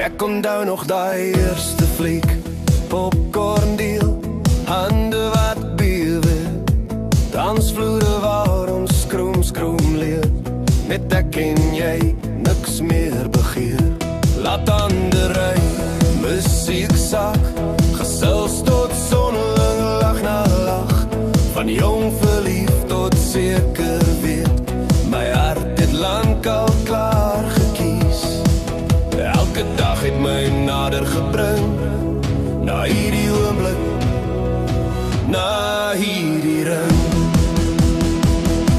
Ek onthou nog daai eerste fliek, popcorn deal, hande wat bewe, dansvloere waar ons skroom leer, net ek en jy, niks meer begeer. Laat ander ry, musiek sak, gesels tot sonneling lag na lag, van jong verlief tot seker weet, my hart het lang al klaar gekies. Elke dag het my nader gebring, na hierdie oomblik, na hierdie ring.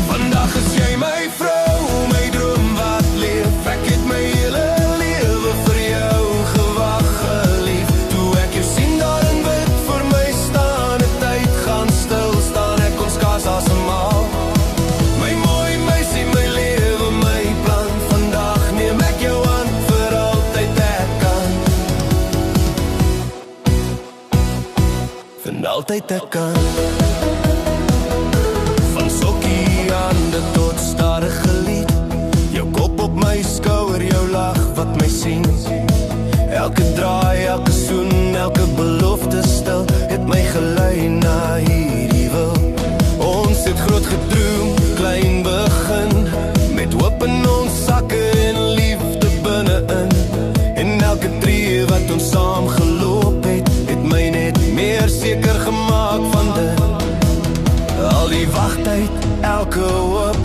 Vandag is jy my vrou, my droom wat leef, ek het my hele lewe vir jou gewag, gelief. Toe ek jou sien daar in wit voor my staan, die tyd gaan stil staan, ek kon skaars asemhaal. My mooi meisie, my lewe, my plan, vandag neem ek jou aan vir altyd ek kan. Vir altyd ek kan. Van sokkie hande tot stadige lied, jou kop op my skouer, jou lag wat my sien. Elke draai, elke soen, elke belofte stil, het my gelei na hierdie wil. Ons het groot gedroom, klein begin, met hoop in ons sakke en liefde binnein. En elke tree wat ons saam geloop het, het my net meer seker gemaak van dit. Al die wagtyd, elke hoop,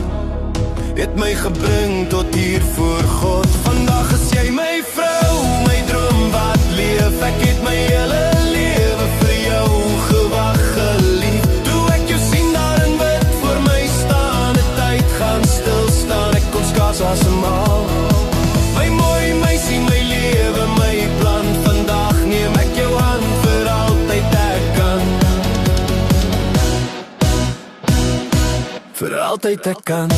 het my gebring tot hier voor God. Vandag is jy my vrou, my droom wat leef, ek het my hele lewe vir jou gewag, gelief. Toe ek jou sien daar in wit voor my staan, die tyd gaan stilstaan, ek kon skaars asemhaal. My mooi meisie, my lewe, my plan, vandag neem ek jou aan vir altyd ek kan. Vir altyd ek kan.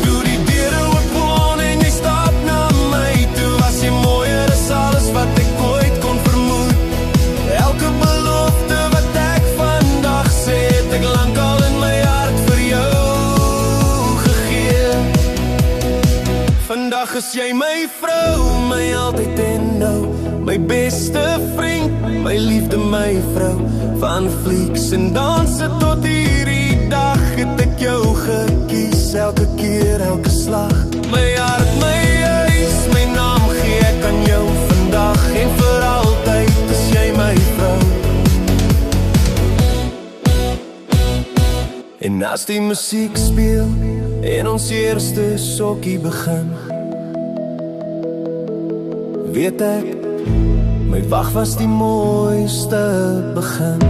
Toe die deure oopgaan en jy stap na my toe, was jy mooier as alles wat ek ooit kon vermoed. Elke belofte wat ek vandag sê, het ek lang al in my hart vir jou gegee. Vandag is jy my vrou, my altyd en nou, my beste vriend, my liefde, my vrou. Van flieks en danse tot hierdie dag, het ek jou gekies, elke keer, elke slag. My hart, my huis, my naam gee ek aan jou vandag, en vir altyd is jy my vrou. En as die musiek speel, en ons eerste sokkie begin, weet ek, my wag was die mooiste begin.